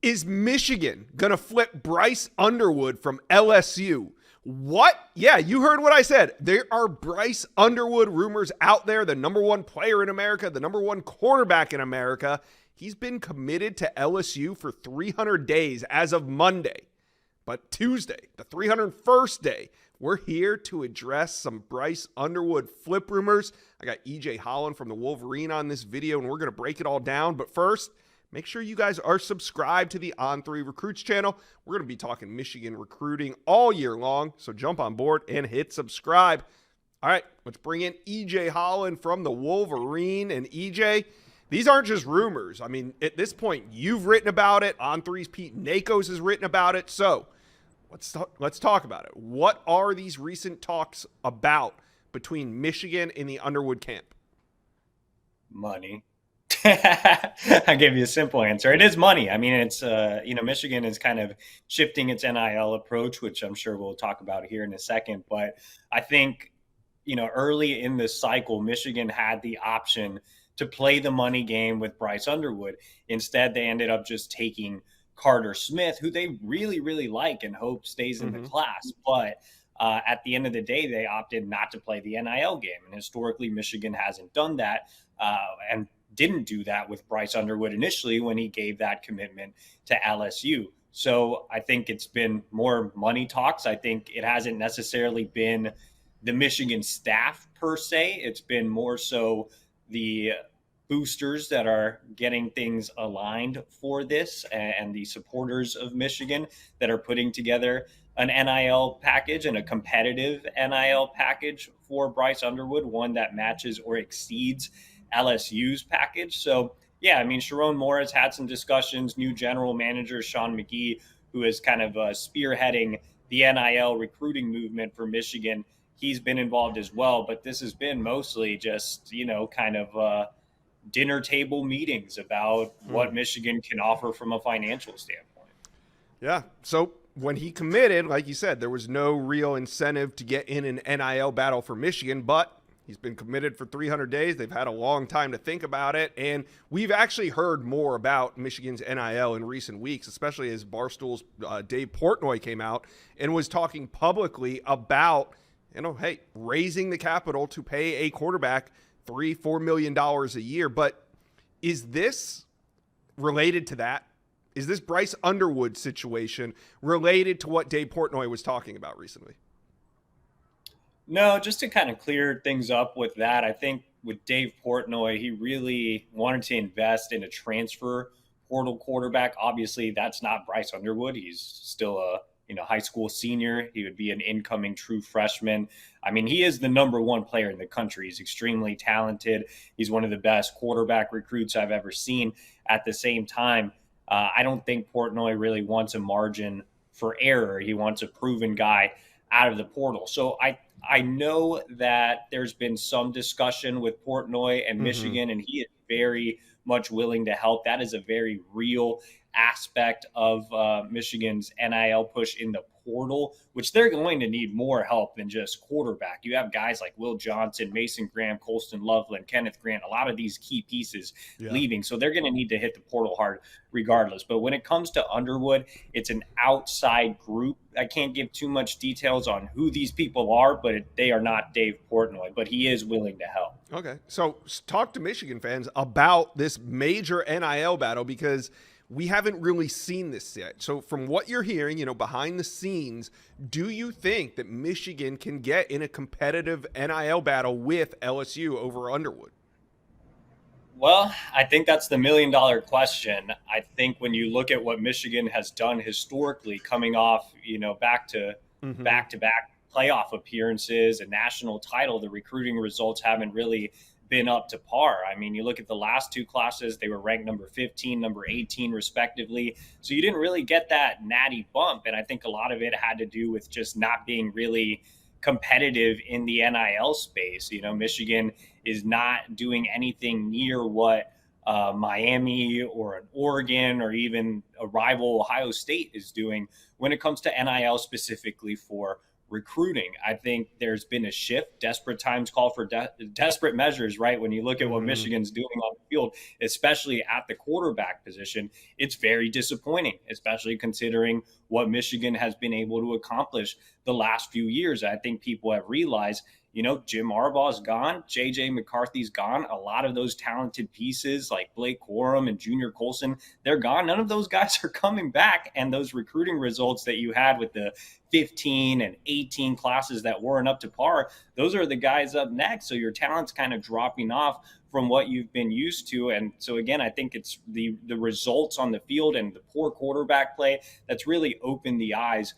Is Michigan going to flip Bryce Underwood from LSU? What? Yeah, you heard what I said. There are Bryce Underwood rumors out there, the number one player in America, the number one quarterback in America. He's been committed to LSU for 300 days as of Monday. But Tuesday, the 301st day, we're here to address some Bryce Underwood flip rumors. I got EJ Holland from the Wolverine on this video, and we're going to break it all down. But first, make sure you guys are subscribed to the On3 Recruits channel. We're going to be talking Michigan recruiting all year long, so jump on board and hit subscribe. All right, let's bring in EJ Holland from the Wolverine. And EJ, these aren't just rumors. I mean, at this point, you've written about it. On3's Pete Nakos has written about it. So let's talk about it. What are these recent talks about between Michigan and the Underwood camp? Money. I gave you a simple answer. It is money. I mean, it's, Michigan is kind of shifting its NIL approach, which I'm sure we'll talk about here in a second. But I think, early in this cycle, Michigan had the option to play the money game with Bryce Underwood. Instead, they ended up just taking Carter Smith, who they really, really like and hope stays in the class. But at the end of the day, they opted not to play the NIL game. And historically, Michigan hasn't done that and didn't do that with Bryce Underwood initially when he gave that commitment to LSU. So I think it's been more money talks. I think it hasn't necessarily been the Michigan staff per se. It's been more so the boosters that are getting things aligned for this and the supporters of Michigan that are putting together an NIL package and a competitive NIL package for Bryce Underwood, one that matches or exceeds LSU's package. So, yeah, I mean, Sharon Moore has had some discussions, new general manager Sean McGee, who is kind of spearheading the NIL recruiting movement for Michigan. He's been involved as well, but this has been mostly just, dinner table meetings about what Michigan can offer from a financial standpoint. Yeah. So when he committed, like you said, there was no real incentive to get in an NIL battle for Michigan, but he's been committed for 300 days. They've had a long time to think about it. And we've actually heard more about Michigan's NIL in recent weeks, especially as Barstool's Dave Portnoy came out and was talking publicly about, hey, raising the capital to pay a quarterback $3-4 million a year. But is this related to that? Is this Bryce Underwood situation related to what Dave Portnoy was talking about recently? No, just to kind of clear things up with that, I think with Dave Portnoy, he really wanted to invest in a transfer portal quarterback. Obviously, that's not Bryce Underwood. He's still a high school senior. He would be an incoming true freshman. I mean, he is the number one player in the country. He's extremely talented. He's one of the best quarterback recruits I've ever seen. At the same time, I don't think Portnoy really wants a margin for error. He wants a proven guy out of the portal. So I know that there's been some discussion with Portnoy and Michigan, and he is very much willing to help. That is a very real aspect of Michigan's NIL push in the portal, which they're going to need more help than just quarterback. You have guys like Will Johnson, Mason Graham, Colston Loveland, Kenneth Grant, a lot of these key pieces leaving. So they're going to need to hit the portal hard regardless. But when it comes to Underwood, it's an outside group. I can't give too much details on who these people are, but they are not Dave Portnoy, but he is willing to help. Okay. So talk to Michigan fans about this major NIL battle, because we haven't really seen this yet. So from what you're hearing, behind the scenes, do you think that Michigan can get in a competitive NIL battle with LSU over Underwood? Well, I think that's the $1 million question. I think when you look at what Michigan has done historically, coming off, back to back playoff appearances, a national title, the recruiting results haven't really been up to par. I mean, you look at the last two classes, they were ranked number 15, number 18, respectively. So you didn't really get that natty bump. And I think a lot of it had to do with just not being really competitive in the NIL space. Michigan is not doing anything near what Miami or an Oregon or even a rival Ohio State is doing when it comes to NIL specifically for recruiting. I think there's been a shift. Desperate times call for desperate measures, right? When you look at what Michigan's doing on the field, especially at the quarterback position, it's very disappointing, especially considering what Michigan has been able to accomplish the last few years. I think people have realized, Jim Harbaugh's gone, J.J. McCarthy's gone. A lot of those talented pieces like Blake Corum and Junior Colson, they're gone. None of those guys are coming back. And those recruiting results that you had with the 15 and 18 classes that weren't up to par, those are the guys up next. So your talent's kind of dropping off from what you've been used to. And so, again, I think it's the results on the field and the poor quarterback play that's really opened the eyes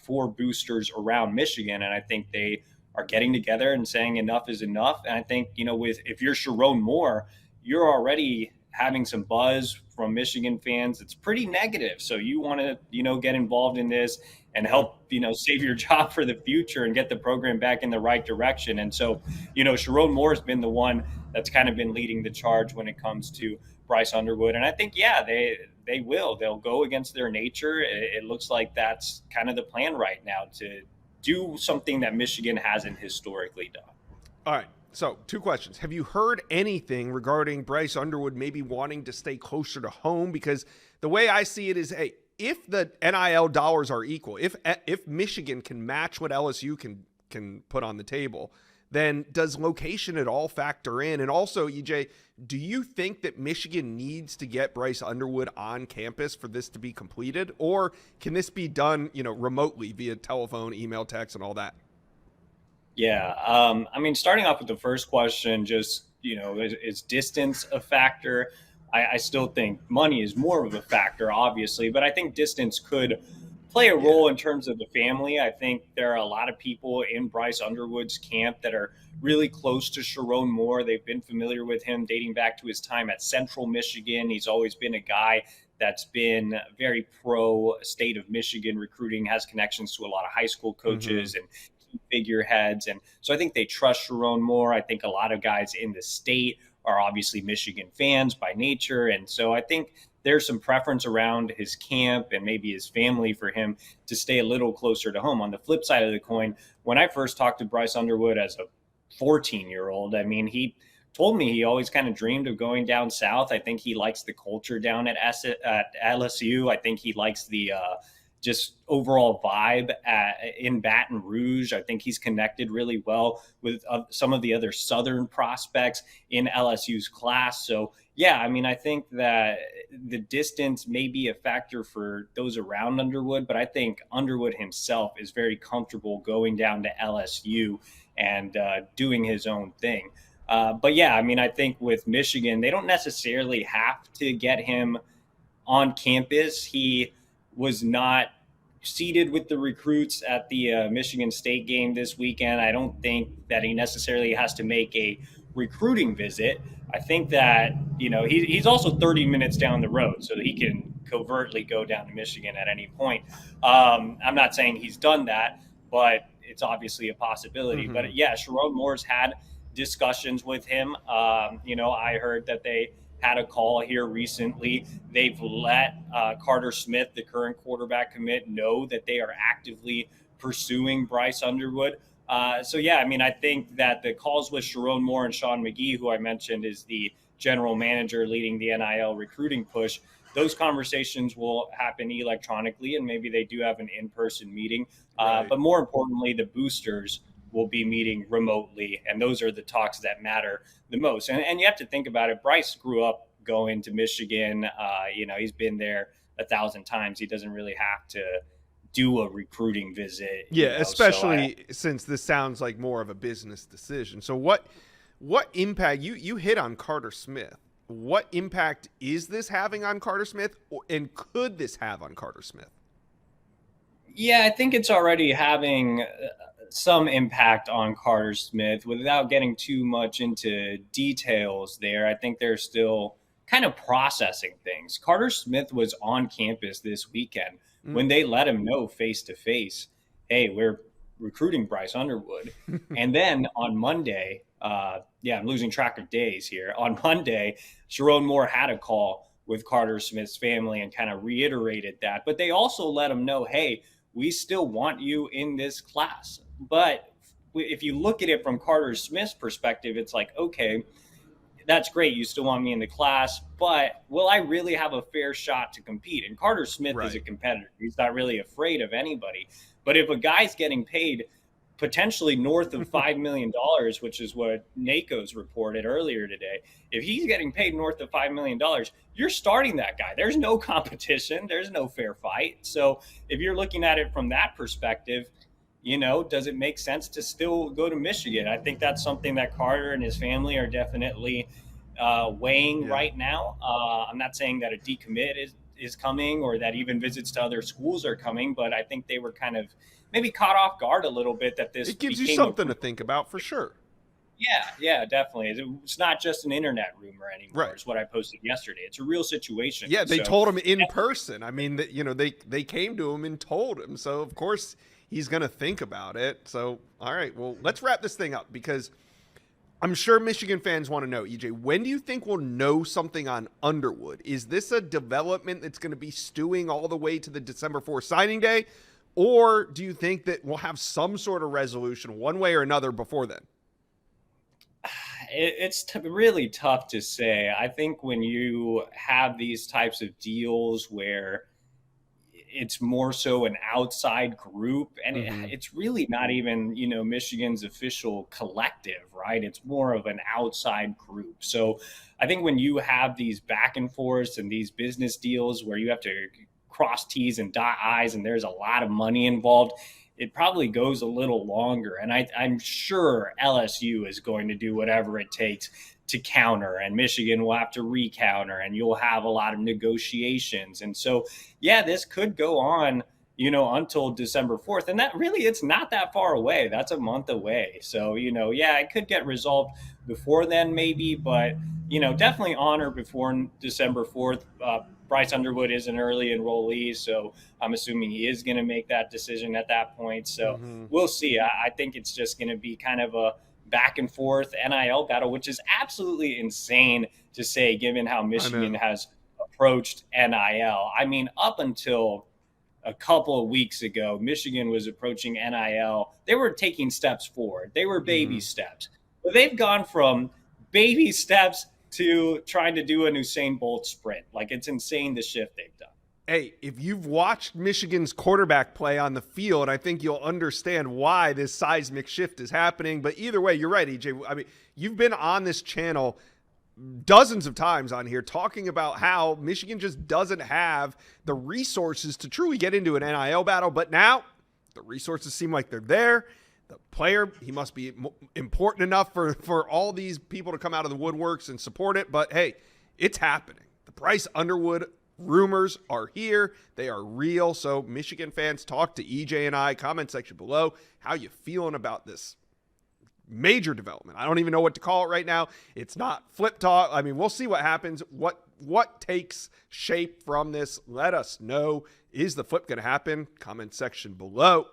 for boosters around Michigan. And I think they are getting together and saying enough is enough. And I think, if you're Sharon Moore, you're already having some buzz from Michigan fans. It's pretty negative. So you want to, get involved in this and help, save your job for the future and get the program back in the right direction. And so, Sharon Moore has been the one that's kind of been leading the charge when it comes to Bryce Underwood. And I think, they will. They'll go against their nature. It looks like that's kind of the plan right now, to do something that Michigan hasn't historically done. All right. So 2 questions. Have you heard anything regarding Bryce Underwood maybe wanting to stay closer to home? Because the way I see it is, hey, if the NIL dollars are equal, if Michigan can match what LSU can put on the table, then does location at all factor in? And also, EJ, do you think that Michigan needs to get Bryce Underwood on campus for this to be completed? Or can this be done, remotely via telephone, email, text, and all that? Yeah. Starting off with the first question, just, is distance a factor? I still think money is more of a factor, obviously, but I think distance could play a role in terms of the family. I think there are a lot of people in Bryce Underwood's camp that are really close to Sharon Moore. They've been familiar with him dating back to his time at Central Michigan. He's always been a guy that's been very pro state of Michigan recruiting, has connections to a lot of high school coaches and figureheads. And so I think they trust Sharon Moore. I think a lot of guys in the state are obviously Michigan fans by nature. And so I think there's some preference around his camp and maybe his family for him to stay a little closer to home. On the flip side of the coin, when I first talked to Bryce Underwood as a 14-year-old, he told me he always kind of dreamed of going down south. I think he likes the culture down at LSU. I think he likes the just overall vibe in Baton Rouge. I think he's connected really well with some of the other Southern prospects in LSU's class. So, I think that the distance may be a factor for those around Underwood, but I think Underwood himself is very comfortable going down to LSU and doing his own thing. I think with Michigan, they don't necessarily have to get him on campus. He was not seated with the recruits at the Michigan State game this weekend. I don't think that he necessarily has to make a recruiting visit. I think that, he's also 30 minutes down the road, so he can covertly go down to Michigan at any point. I'm not saying he's done that, but it's obviously a possibility. But Sharon Moore's had discussions with him. I heard that they had a call here recently. They've let Carter Smith, the current quarterback commit, know that they are actively pursuing Bryce Underwood. I think that the calls with Sharon Moore and Sean McGee, who I mentioned is the general manager leading the NIL recruiting push, those conversations will happen electronically, and maybe they do have an in-person meeting. Right. But more importantly, the boosters will be meeting remotely, and those are the talks that matter the most. And you have to think about it. Bryce grew up going to Michigan. He's been there 1,000 times. He doesn't really have to do a recruiting visit. Especially since this sounds like more of a business decision. So what impact, you hit on Carter Smith. What impact is this having on Carter Smith, and could this have on Carter Smith? Yeah, I think it's already having some impact on Carter Smith. Without getting too much into details there, I think they're still kind of processing things. Carter Smith was on campus this weekend when they let him know face-to-face, hey, we're recruiting Bryce Underwood. And then on Monday, I'm losing track of days here. On Monday, Sharon Moore had a call with Carter Smith's family and kind of reiterated that. But they also let him know, hey, we still want you in this class. But if you look at it from Carter Smith's perspective, it's like, okay, that's great. You still want me in the class, but will I really have a fair shot to compete? And Carter Smith is a competitor. He's not really afraid of anybody. But if a guy's getting paid potentially north of $5 million, which is what NACO's reported earlier today, if he's getting paid north of $5 million, you're starting that guy. There's no competition. There's no fair fight. So if you're looking at it from that perspective, does it make sense to still go to Michigan? I think that's something that Carter and his family are definitely weighing right now. I'm not saying that a decommit is coming or that even visits to other schools are coming, but I think they were kind of maybe caught off guard a little bit that this. It gives you something to think about for sure. Yeah, definitely. It's not just an internet rumor anymore. Is what I posted yesterday. It's a real situation. Yeah, they told him in person. I mean, they came to him and told him. So of course he's going to think about it. So, all right, well, let's wrap this thing up because I'm sure Michigan fans want to know, EJ, when do you think we'll know something on Underwood? Is this a development that's going to be stewing all the way to the December 4th signing day? Or do you think that we'll have some sort of resolution one way or another before then? It's really tough to say. I think when you have these types of deals where it's more so an outside group and it's really not even, Michigan's official collective, right? It's more of an outside group. So I think when you have these back and forths and these business deals where you have to cross T's and dot I's and there's a lot of money involved, it probably goes a little longer. And I'm sure LSU is going to do whatever it takes to counter, and Michigan will have to recounter, and you'll have a lot of negotiations. And so, yeah, this could go on, until December 4th. And that really, it's not that far away. That's a month away. So, it could get resolved before then maybe, but, definitely honor before December 4th. Bryce Underwood is an early enrollee, so I'm assuming he is going to make that decision at that point. So we'll see. I think it's just going to be kind of a back and forth NIL battle, which is absolutely insane to say, given how Michigan has approached NIL. I mean, up until a couple of weeks ago, Michigan was approaching NIL. They were taking steps forward. They were baby steps. But they've gone from baby steps to trying to do an Usain Bolt sprint. Like, it's insane the shift they've done. Hey, if you've watched Michigan's quarterback play on the field, I think you'll understand why this seismic shift is happening. But either way, you're right, EJ. I mean, you've been on this channel dozens of times on here talking about how Michigan just doesn't have the resources to truly get into an NIL battle. But now the resources seem like they're there. The player, he must be important enough for all these people to come out of the woodworks and support it. But hey, it's happening. The Bryce Underwood rumors are here. They are real. So Michigan fans, talk to EJ and I, comment section below. How you feeling about this major development? I don't even know what to call it right now. It's not flip talk. I mean, we'll see what happens. What takes shape from this? Let us know. Is the flip going to happen? Comment section below.